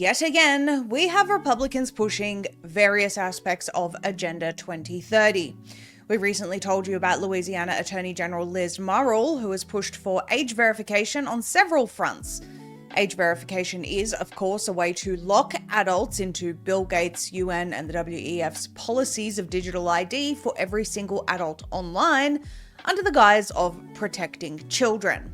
Yet again, we have Republicans pushing various aspects of Agenda 2030. We recently told you about Louisiana Attorney General Liz Murrill, who has pushed for age verification on several fronts. Age verification is, of course, a way to lock adults into Bill Gates, UN, and the WEF's policies of digital ID for every single adult online under the guise of protecting children.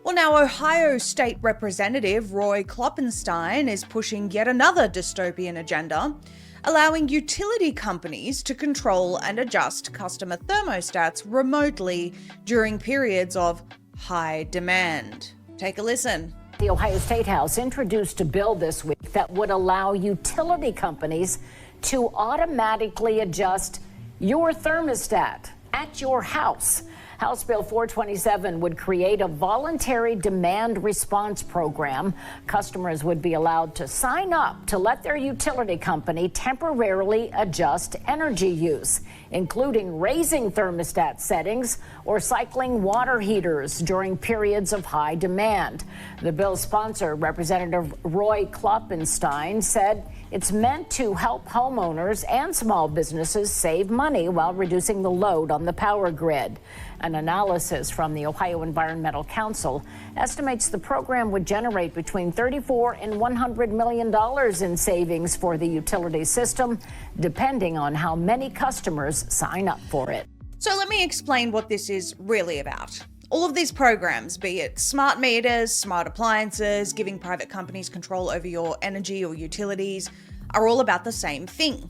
Well, now Ohio State Representative Roy Kloppenstein is pushing yet another dystopian agenda, allowing utility companies to control and adjust customer thermostats remotely during periods of high demand. Take a listen. The Ohio State House introduced a bill this week that would allow utility companies to automatically adjust your thermostat at your house. House Bill 427 would create a voluntary demand response program. Customers would be allowed to sign up to let their utility company temporarily adjust energy use, including raising thermostat settings or cycling water heaters during periods of high demand. The bill's sponsor, Representative Roy Kloppenstein, said it's meant to help homeowners and small businesses save money while reducing the load on the power grid. An analysis from the Ohio Environmental Council estimates the program would generate between $34 and $100 million in savings for the utility system, depending on how many customers sign up for it. So let me explain what this is really about. All of these programs, be it smart meters, smart appliances, giving private companies control over your energy or utilities, are all about the same thing: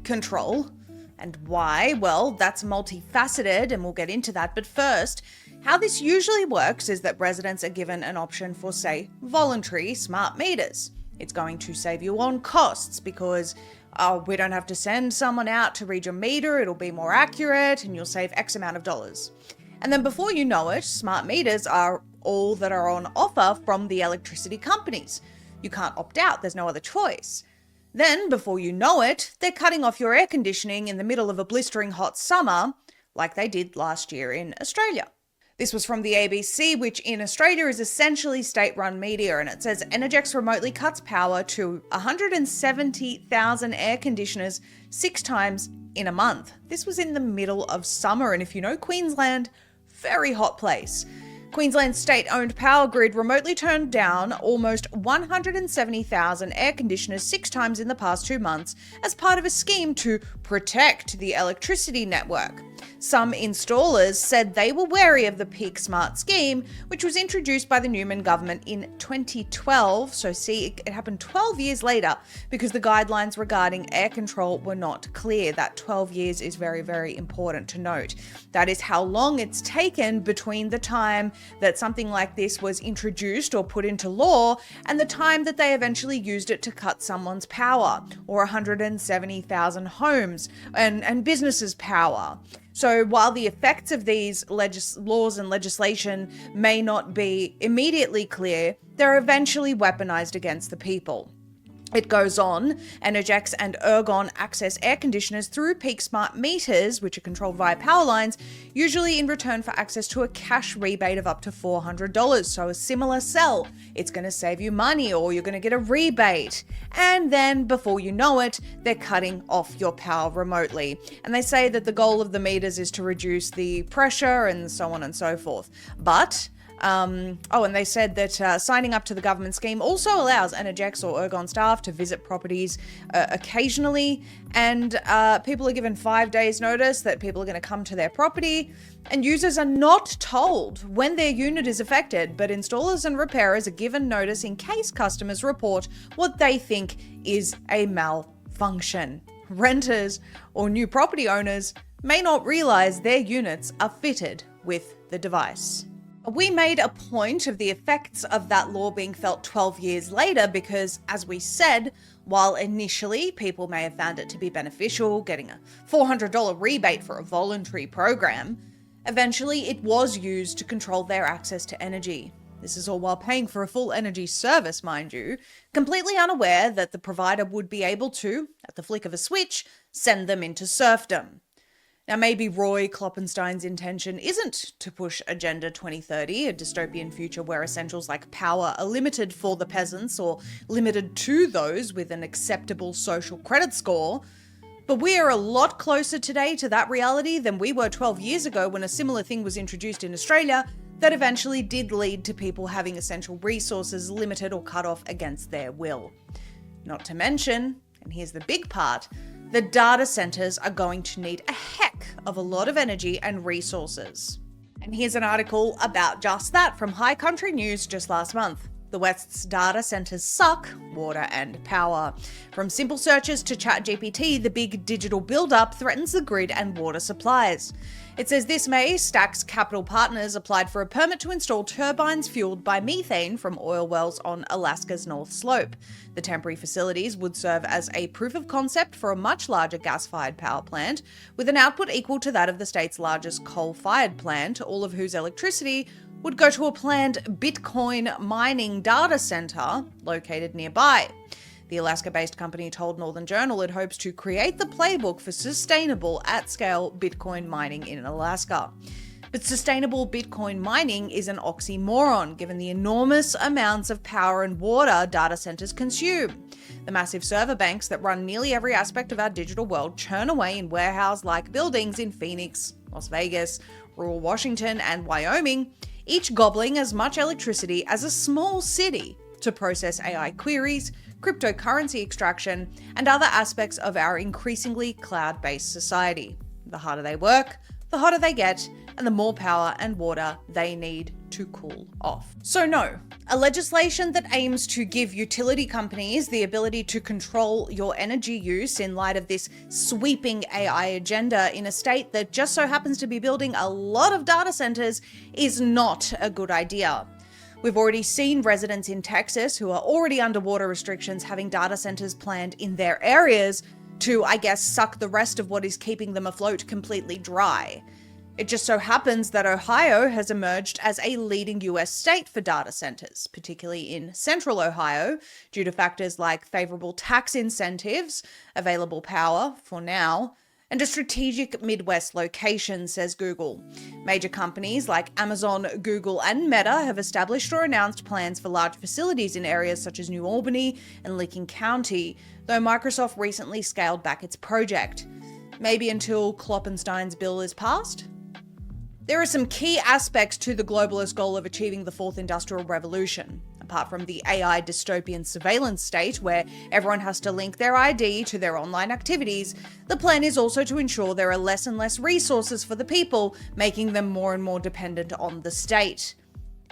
control. And why? Well, that's multifaceted, and we'll get into that. But first, how this usually works is that residents are given an option for, say, voluntary smart meters. It's going to save you on costs because we don't have to send someone out to read your meter. It'll be more accurate and you'll save X amount of dollars. And then before you know it, smart meters are all that are on offer from the electricity companies. You can't opt out. There's no other choice. Then, before you know it, they're cutting off your air conditioning in the middle of a blistering hot summer, like they did last year in Australia. This was from the ABC, which in Australia is essentially state-run media, and it says Energex remotely cuts power to 170,000 air conditioners 6 times in a month. This was in the middle of summer, and if you know Queensland, very hot place. Queensland's state-owned power grid remotely turned down almost 170,000 air conditioners 6 times in the past 2 months as part of a scheme to protect the electricity network. Some installers said they were wary of the Peak Smart scheme, which was introduced by the Newman government in 2012. So see, it happened 12 years later because the guidelines regarding air control were not clear. That 12 years is very, very important to note. That is how long it's taken between the time that something like this was introduced or put into law and the time that they eventually used it to cut someone's power, or 170,000 homes and businesses' power. So while the effects of these laws and legislation may not be immediately clear, they're eventually weaponized against the people. It goes on, Energex and Ergon access air conditioners through Peak Smart meters, which are controlled via power lines, usually in return for access to a cash rebate of up to $400. So a similar sell. It's going to save you money, or you're going to get a rebate. And then before you know it, they're cutting off your power remotely. And they say that the goal of the meters is to reduce the pressure and so on and so forth. But and they said that signing up to the government scheme also allows Energex or Ergon staff to visit properties occasionally, and people are given 5 days notice that people are going to come to their property, and users are not told when their unit is affected, but installers and repairers are given notice in case customers report what they think is a malfunction. Renters or new property owners may not realize their units are fitted with the device. We made a point of the effects of that law being felt 12 years later because, as we said, while initially people may have found it to be beneficial, getting a $400 rebate for a voluntary program, eventually it was used to control their access to energy. This is all while paying for a full energy service, mind you, completely unaware that the provider would be able to, at the flick of a switch, send them into serfdom. Now, maybe Roy Kloppenstein's intention isn't to push Agenda 2030, a dystopian future where essentials like power are limited for the peasants or limited to those with an acceptable social credit score. But we are a lot closer today to that reality than we were 12 years ago when a similar thing was introduced in Australia that eventually did lead to people having essential resources limited or cut off against their will. Not to mention, and here's the big part, the data centers are going to need a heck of a lot of energy and resources. And here's an article about just that from High Country News just last month. The West's data centers suck water and power. From simple searches to ChatGPT, the big digital build-up threatens the grid and water supplies. It says this May, Stack's Capital Partners applied for a permit to install turbines fueled by methane from oil wells on Alaska's North Slope. The temporary facilities would serve as a proof of concept for a much larger gas-fired power plant, with an output equal to that of the state's largest coal-fired plant, all of whose electricity would go to a planned Bitcoin mining data center located nearby. The Alaska-based company told Northern Journal it hopes to create the playbook for sustainable, at-scale Bitcoin mining in Alaska. But sustainable Bitcoin mining is an oxymoron, given the enormous amounts of power and water data centers consume. The massive server banks that run nearly every aspect of our digital world churn away in warehouse-like buildings in Phoenix, Las Vegas, rural Washington, and Wyoming, each gobbling as much electricity as a small city to process AI queries, cryptocurrency extraction, and other aspects of our increasingly cloud-based society. The harder they work, the hotter they get, and the more power and water they need to cool off. So no, a legislation that aims to give utility companies the ability to control your energy use in light of this sweeping AI agenda in a state that just so happens to be building a lot of data centers is not a good idea. We've already seen residents in Texas who are already under water restrictions having data centers planned in their areas to, I guess, suck the rest of what is keeping them afloat completely dry. It just so happens that Ohio has emerged as a leading US state for data centers, particularly in central Ohio, due to factors like favorable tax incentives, available power, for now, and a strategic Midwest location, says Google. Major companies like Amazon, Google, and Meta have established or announced plans for large facilities in areas such as New Albany and Licking County, though Microsoft recently scaled back its project. Maybe until Kloppenstein's bill is passed? There are some key aspects to the globalist goal of achieving the fourth industrial revolution. Apart from the AI dystopian surveillance state where everyone has to link their ID to their online activities, the plan is also to ensure there are less and less resources for the people, making them more and more dependent on the state.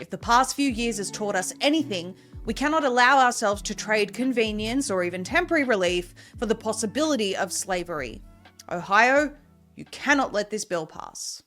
If the past few years has taught us anything, we cannot allow ourselves to trade convenience or even temporary relief for the possibility of slavery. Ohio, you cannot let this bill pass.